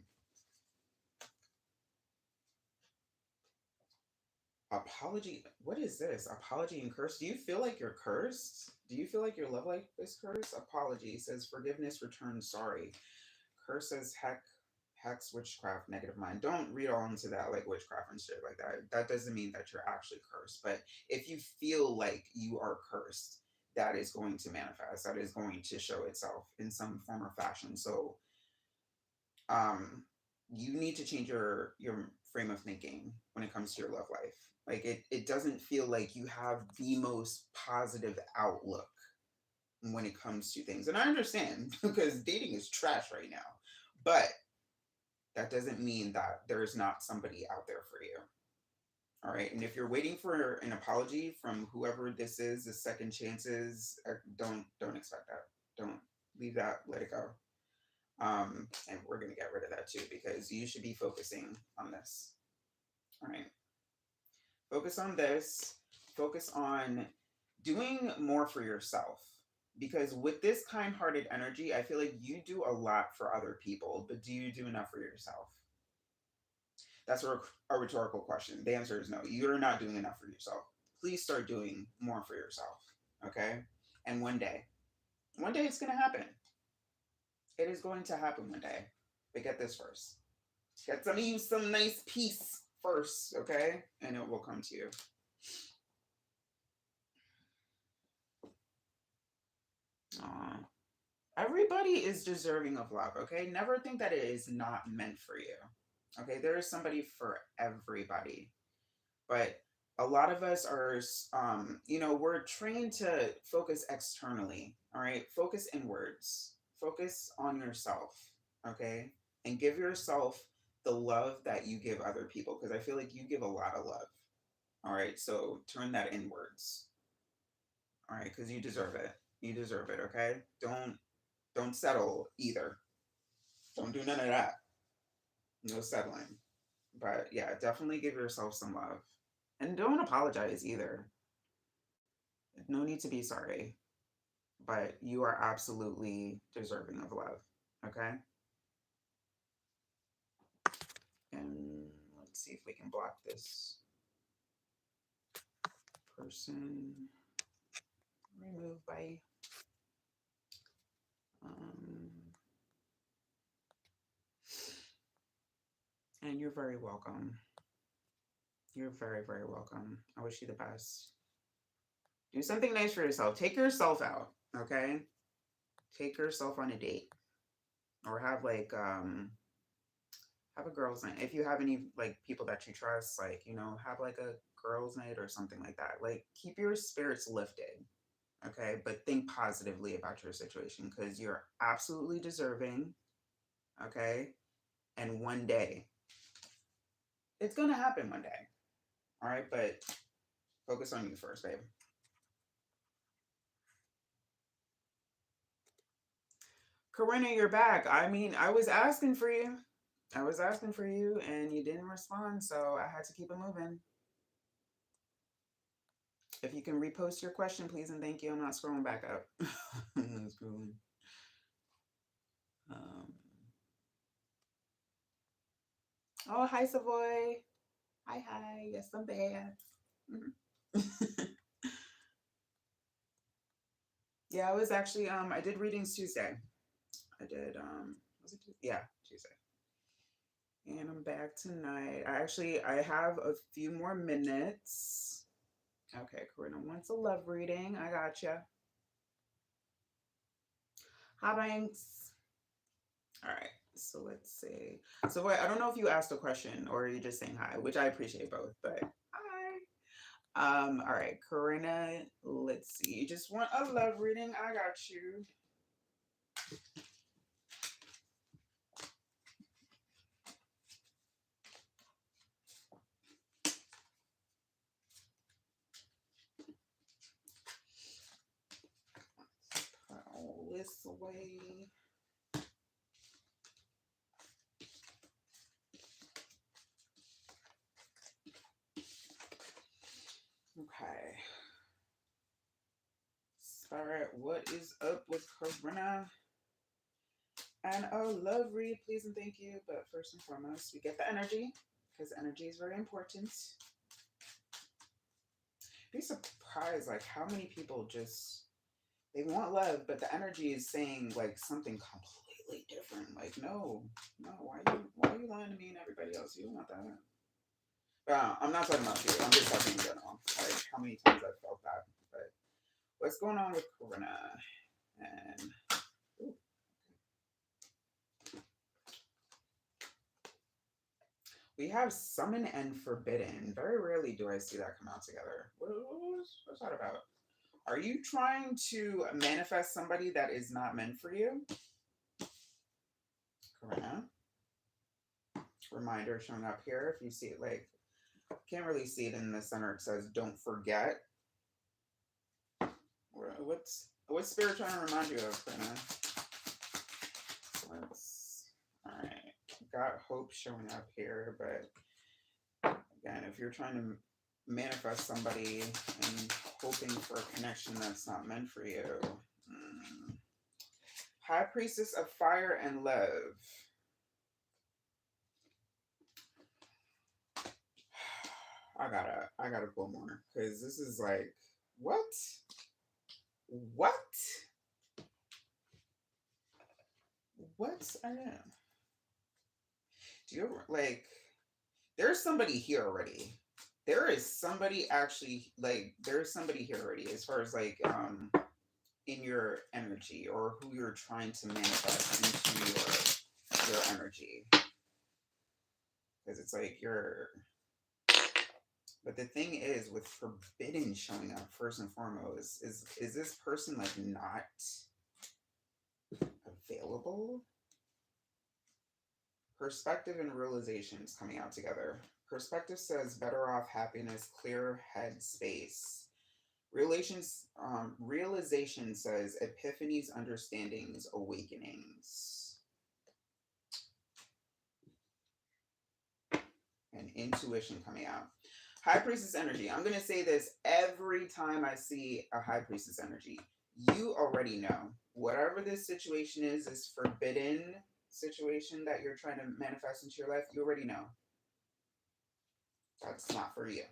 Apology. What is this? Apology and curse. Do you feel like you're cursed? Do you feel like your love life is cursed? Apology says forgiveness, return sorry. Curse says hex, witchcraft, negative mind. Don't read all into that like witchcraft and shit like that. That doesn't mean that you're actually cursed. But if you feel like you are cursed, that is going to manifest. That is going to show itself in some form or fashion. So um you need to change your frame of thinking when it comes to your love life. Like it doesn't feel like you have the most positive outlook when it comes to things. And I understand because dating is trash right now. But that doesn't mean that there's not somebody out there for you. All right. And if you're waiting for an apology from whoever this is, the second chances, don't expect that. Don't leave that, let it go. And we're gonna get rid of that too because you should be focusing on this. All right. Focus on this. Focus on doing more for yourself. Because with this kind-hearted energy, I feel like you do a lot for other people, but do you do enough for yourself? That's a rhetorical question. The answer is no. You're not doing enough for yourself. Please start doing more for yourself. Okay? And one day it's going to happen. It is going to happen one day. But get this first. Get some of you some nice peace first, okay? And it will come to you. Aww. Everybody is deserving of love, okay? Never think that it is not meant for you. Okay, there is somebody for everybody. But a lot of us are, we're trained to focus externally, all right? Focus inwards. Focus on yourself, okay? And give yourself the love that you give other people because I feel like you give a lot of love, all right? So turn that inwards, all right? Because you deserve it. You deserve it, okay? Don't settle either. Don't do none of that. No settling. But yeah, definitely give yourself some love. And don't apologize either. No need to be sorry. But you are absolutely deserving of love. Okay? And let's see if we can block this person. Remove by and you're very welcome. You're very, very welcome. I wish you the best. Do something nice for yourself. Take yourself out, okay? Take yourself on a date. Or have like have a girls' night. If you have any like people that you trust, like, have like a girls' night or something like that. Like keep your spirits lifted. Okay? But think positively about your situation because you're absolutely deserving. Okay? And one day it's gonna happen one day. All right, but focus on you first, babe. Corinna, you're back. I mean, I was asking for you. I was asking for you and you didn't respond, so I had to keep it moving. If you can repost your question, please and thank you. I'm not scrolling back up. I'm not scrolling. Oh, hi, Savoy. Hi. Yes, I'm bad. Yeah, I was actually, I did readings Tuesday. I did, was it Tuesday? Yeah, Tuesday. And I'm back tonight. I have a few more minutes. Okay, Corinna wants a love reading. I gotcha. Hi, Banks. All right, so let's see. So wait, I don't know if you asked a question or you're just saying hi, which I appreciate both, but hi. All right, Corinna, let's see. You just want a love reading? I got you. Put all this away. Okay. Spirit, what is up with Corinna? And a love read, please and thank you. But first and foremost, we get the energy because energy is very important. Be surprised like how many people just They want love, but the energy is saying like something completely different. Like, no, no, why are you lying to me and everybody else? You don't want that. I'm not talking about you. I'm just talking in general. Like how many times I've felt that. But what's going on with Corinna? And ooh, we have summon and forbidden. Very rarely do I see that come out together. What's that about? Are you trying to manifest somebody that is not meant for you? Corinna. Reminder showing up here. If you see it, like, can't really see it in the center. It says, don't forget. What's spirit trying to remind you of, Corinna? All right. Got hope showing up here, but again, if you're trying to manifest somebody and hoping for a connection that's not meant for you. High Priestess of Fire and Love. I gotta pull more because this is like what? What? What? I don't know. Do you ever like? There's somebody here already. There is somebody actually like. There's somebody here already. As far as like in your energy or who you're trying to manifest into your energy because it's like you're. But the thing is, with forbidden showing up first and foremost, is this person like not available? Perspective and realizations coming out together. Perspective says better off, happiness, clear head space. Realization says epiphanies, understandings, awakenings, and intuition coming out. High Priestess energy. I'm going to say this every time I see a High Priestess energy. You already know. Whatever this situation is, this forbidden situation that you're trying to manifest into your life, you already know. That's not for you.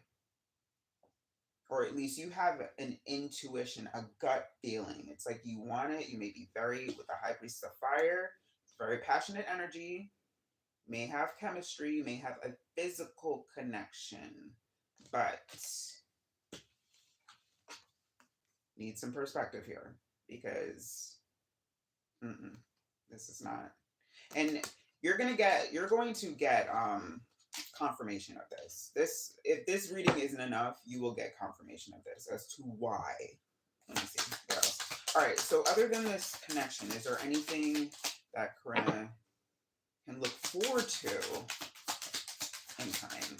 Or at least you have an intuition, a gut feeling. It's like you want it. You may be very, with the High Priestess of Fire, very passionate energy, may have chemistry, you may have a physical connection, but need some perspective here because this is not. And you're going to get confirmation of this. If this reading isn't enough, you will get confirmation of this as to why. Let me see. What else? All right. So other than this connection, is there anything that Corinna can look forward to in time?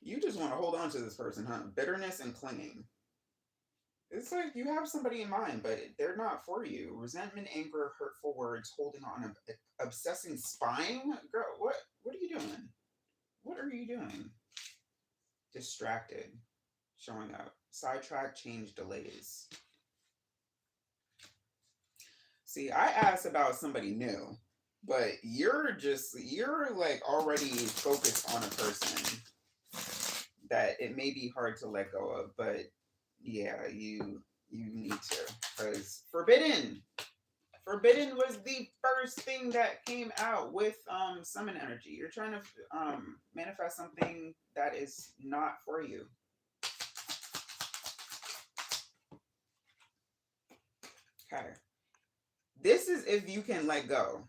You just want to hold on to this person, huh? Bitterness and clinging. It's like you have somebody in mind, but they're not for you. Resentment, anger, hurtful words, holding on, obsessing, spying. Girl, what are you doing? What are you doing? Distracted, showing up. Sidetrack, change, delays. See, I asked about somebody new, but you're like already focused on a person that it may be hard to let go of, but yeah, you need to, because forbidden was the first thing that came out with summon energy. You're trying to manifest something that is not for you. Okay, this is if you can let go.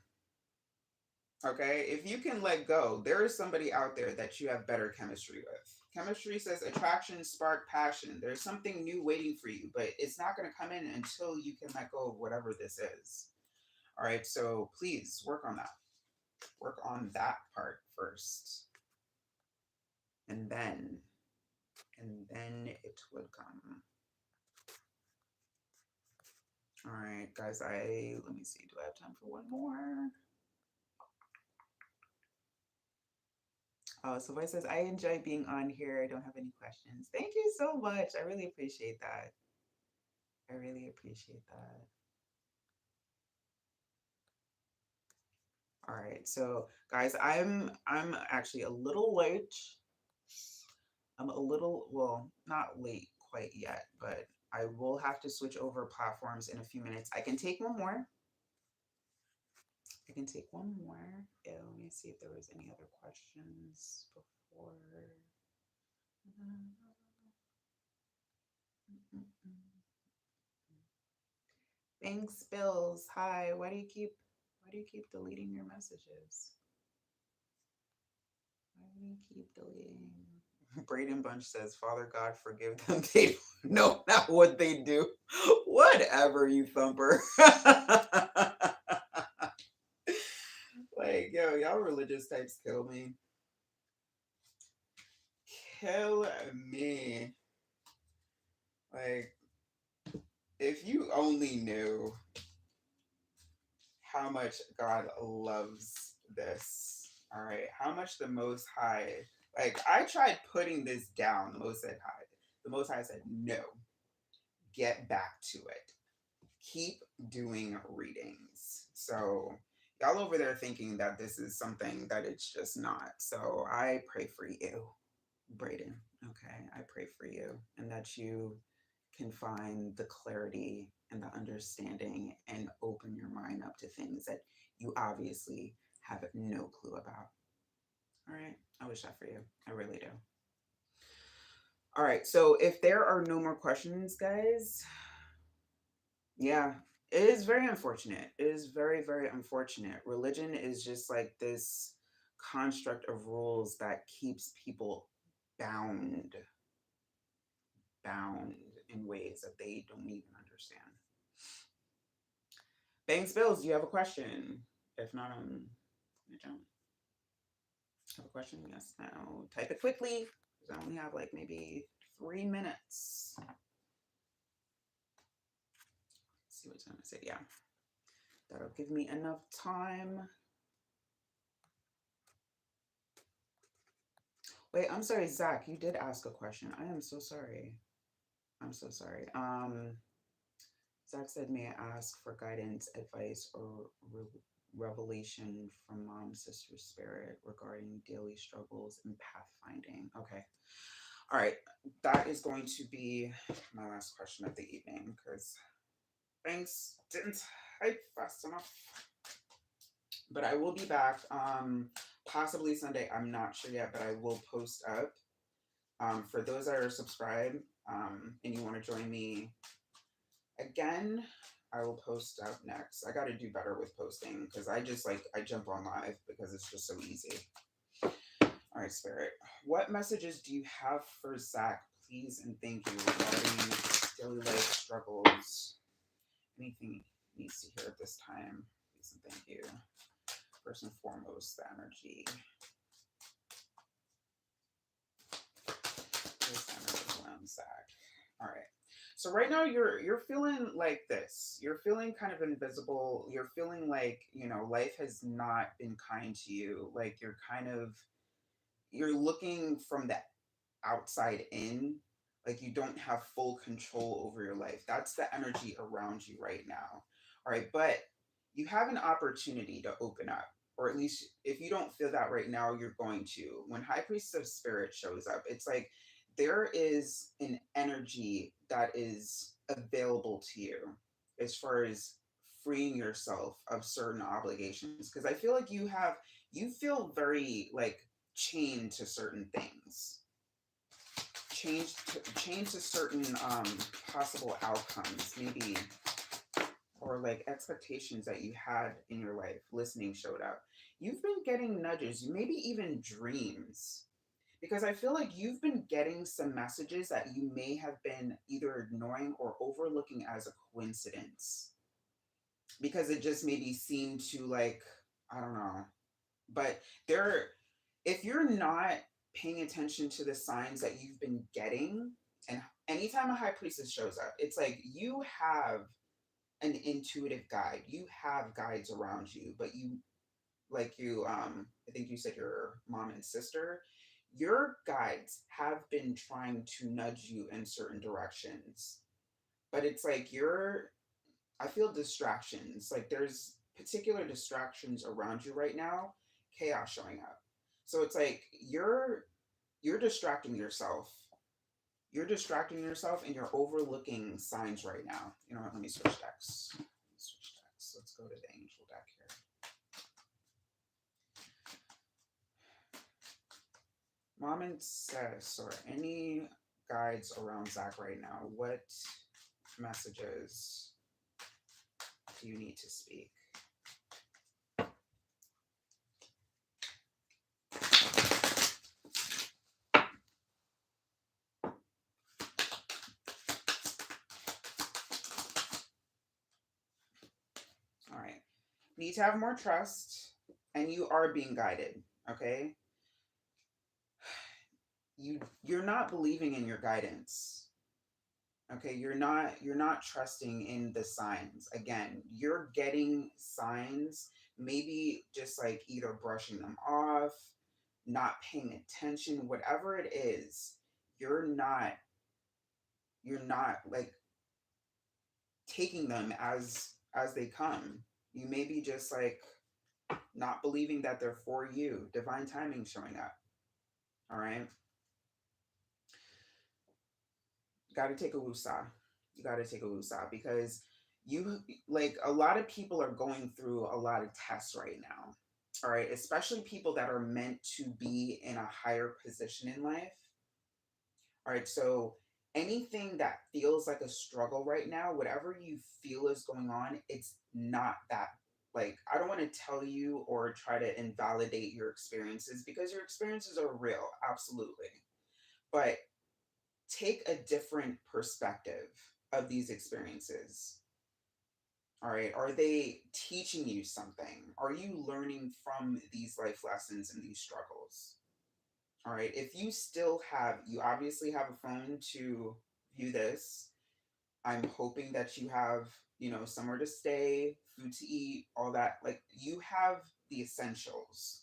Okay, if you can let go, there is somebody out there that you have better chemistry with. Chemistry says attraction, spark, passion. There's something new waiting for you, but it's not going to come in until you can let go of whatever this is. All right, so please work on that. Work on that part first. And then it would come. All right, guys, let me see. Do I have time for one more? Oh, so Voice says, I enjoy being on here. I don't have any questions. Thank you so much. I really appreciate that. I really appreciate that. All right, so guys, I'm actually a little late. I'm a little, well, not late quite yet, but I will have to switch over platforms in a few minutes. I can take one more. I can take one more. Let me see if there was any other questions before. Thanks, Bills. Hi. Why do you keep deleting your messages? Why do you keep deleting? Braden Bunch says, Father God, forgive them. They don't know not what they do. Whatever, you thumper. Like, yo, y'all religious types kill me. Kill me. Like, if you only knew how much God loves this, all right? How much the Most High, like, I tried putting this down. The Most High said, no, get back to it. Keep doing readings. So, y'all over there thinking that this is something that it's just not. So, I pray for you, Braden. Okay, I pray for you, and that you can find the clarity and the understanding and open your mind up to things that you obviously have no clue about. All right, I wish that for you. I really do. All right, so if there are no more questions, guys, yeah, it is very unfortunate. It is very, very unfortunate. Religion is just like this construct of rules that keeps people bound, bound in ways that they don't even understand. Banks Bills, do you have a question? If not, I don't have a question. Yes, now type it quickly because I only have like maybe 3 minutes. Let's see what time I say. Yeah, that'll give me enough time. Wait, I'm sorry, Zach. You did ask a question. I am so sorry. I'm so sorry. Zach said, "May I ask for guidance, advice, or revelation from mom, sister, spirit regarding daily struggles and pathfinding?" Okay. All right. That is going to be my last question of the evening because thanks didn't type fast enough. But I will be back. Possibly Sunday. I'm not sure yet, but I will post up. For those that are subscribed, and you want to join me again, I will post up next. I got to do better with posting because I just like I jump on live because it's just so easy. All right, Spirit. What messages do you have for Zach, please and thank you, regarding daily life struggles? Anything he needs to hear at this time, please and thank you. First and foremost, the energy. This energy around Zach. All right. So right now you're feeling like this. You're feeling kind of invisible. You're feeling like, life has not been kind to you. Like you're looking from the outside in, like you don't have full control over your life. That's the energy around you right now. All right, but you have an opportunity to open up, or at least if you don't feel that right now, you're going to. When High Priest of Spirit shows up, it's like there is an energy that is available to you as far as freeing yourself of certain obligations, because I feel like you feel very like chained to certain things, chained to certain possible outcomes, maybe, or like expectations that you had in your life. Listening showed up. You've been getting nudges, maybe even dreams, because I feel like you've been getting some messages that you may have been either ignoring or overlooking as a coincidence, because it just maybe seemed to, like, I don't know, but there, if you're not paying attention to the signs that you've been getting, and anytime a high priestess shows up, it's like you have an intuitive guide, you have guides around you, but I think you said your mom and sister, your guides have been trying to nudge you in certain directions, but it's like I feel distractions. Like there's particular distractions around you right now, chaos showing up. So it's like you're distracting yourself. You're distracting yourself and you're overlooking signs right now. You know what? Let me switch decks. Let's go to the angel deck here. Mom and Sis, or any guides around Zach right now, what messages do you need to speak? All right. Need to have more trust, and you are being guided, okay? You're not believing in your guidance. Okay, you're not trusting in the signs. Again, you're getting signs, maybe just like either brushing them off, not paying attention, whatever it is, you're not you're not like taking them as they come. You may be just like not believing that they're for you. Divine timing showing up. All right. Got to take a woosah. You got to take a woosah because you like a lot of people are going through a lot of tests right now. All right, especially people that are meant to be in a higher position in life. All right, so anything that feels like a struggle right now, whatever you feel is going on, it's not that. Like, I don't want to tell you or try to invalidate your experiences because your experiences are real, absolutely. But take a different perspective of these experiences. All right. Are they teaching you something? Are you learning from these life lessons and these struggles? All right. If you still have, you obviously have a phone to view this. I'm hoping that you have, somewhere to stay, food to eat, all that. Like you have the essentials.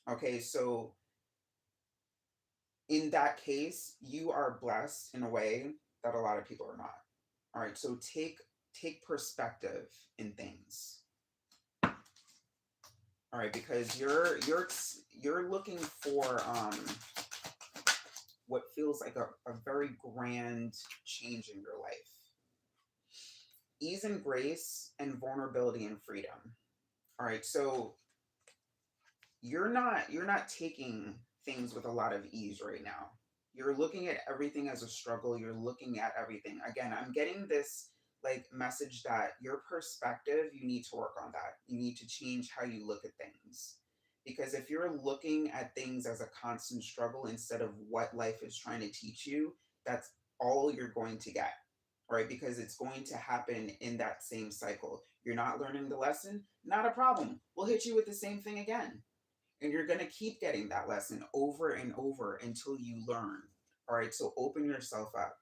Okay. So in that case, you are blessed in a way that a lot of people are not. All right, so take perspective in things. All right, because you're looking for what feels like a very grand change in your life. Ease and grace and vulnerability and freedom. All right, so you're not taking things with a lot of ease right now. You're looking at everything as a struggle. You're looking at everything. Again, I'm getting this like message that your perspective, you need to work on that. You need to change how you look at things. Because if you're looking at things as a constant struggle instead of what life is trying to teach you, that's all you're going to get. Right? Because it's going to happen in that same cycle. You're not learning the lesson, not a problem. We'll hit you with the same thing again, and you're going to keep getting that lesson over and over until you learn. All right. So open yourself up,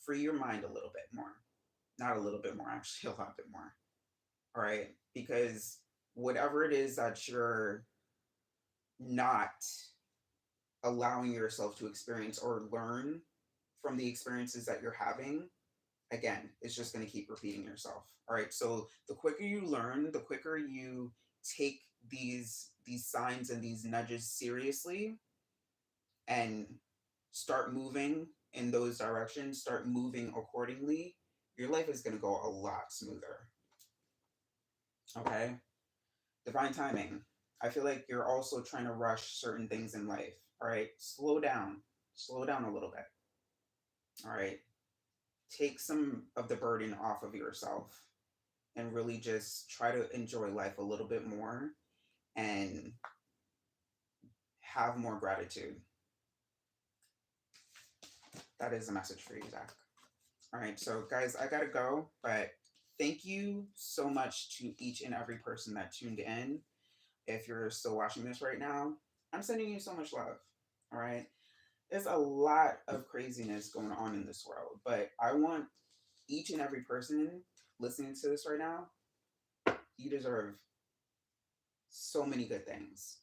free your mind a little bit more. Not a little bit more, actually, a lot bit more. All right. Because whatever it is that you're not allowing yourself to experience or learn from the experiences that you're having, again, it's just going to keep repeating yourself. All right. So the quicker you learn, the quicker you take these signs and these nudges seriously and start moving in those directions, start moving accordingly, your life is going to go a lot smoother. Okay? Divine timing. I feel like you're also trying to rush certain things in life. All right? Slow down. Slow down a little bit. All right? Take some of the burden off of yourself and really just try to enjoy life a little bit more and have more gratitude. That is a message for you, Zach. All right, so guys, I gotta go, but thank you so much to each and every person that tuned in. If you're still watching this right now, I'm sending you so much love. All right, there's a lot of craziness going on in this world, but I want each and every person listening to this right now, you deserve so many good things,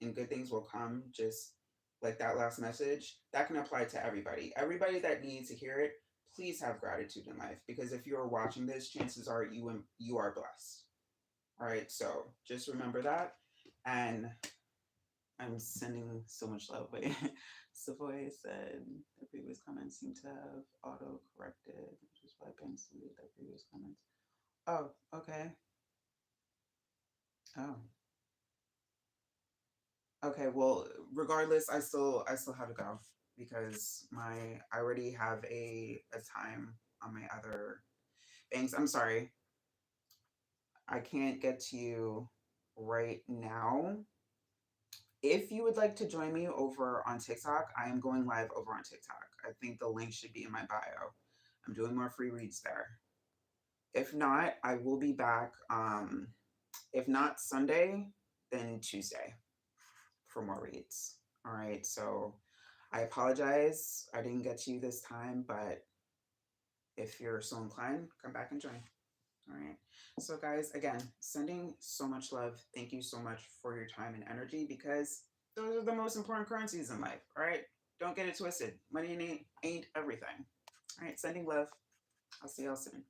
and good things will come. Just like that last message, that can apply to everybody. Everybody that needs to hear it, please have gratitude in life, because if you are watching this, chances are you are blessed. All right, so just remember that, and I'm sending so much love. Wait, Savoy said the previous comments seem to have auto corrected, which is why Banks deleted their previous comments. Oh, okay. Oh, okay. Well, regardless, I still have to go because I already have a time on my other Banks. I'm sorry, I can't get to you right now. If you would like to join me over on TikTok, I am going live over on TikTok. I think the link should be in my bio. I'm doing more free reads there. If not, I will be back. If not Sunday, then Tuesday for more reads. All right. So I apologize. I didn't get to you this time, but if you're so inclined, come back and join. All right. So, guys, again, sending so much love. Thank you so much for your time and energy because those are the most important currencies in life. All right. Don't get it twisted. Money ain't everything. All right. Sending love. I'll see y'all soon.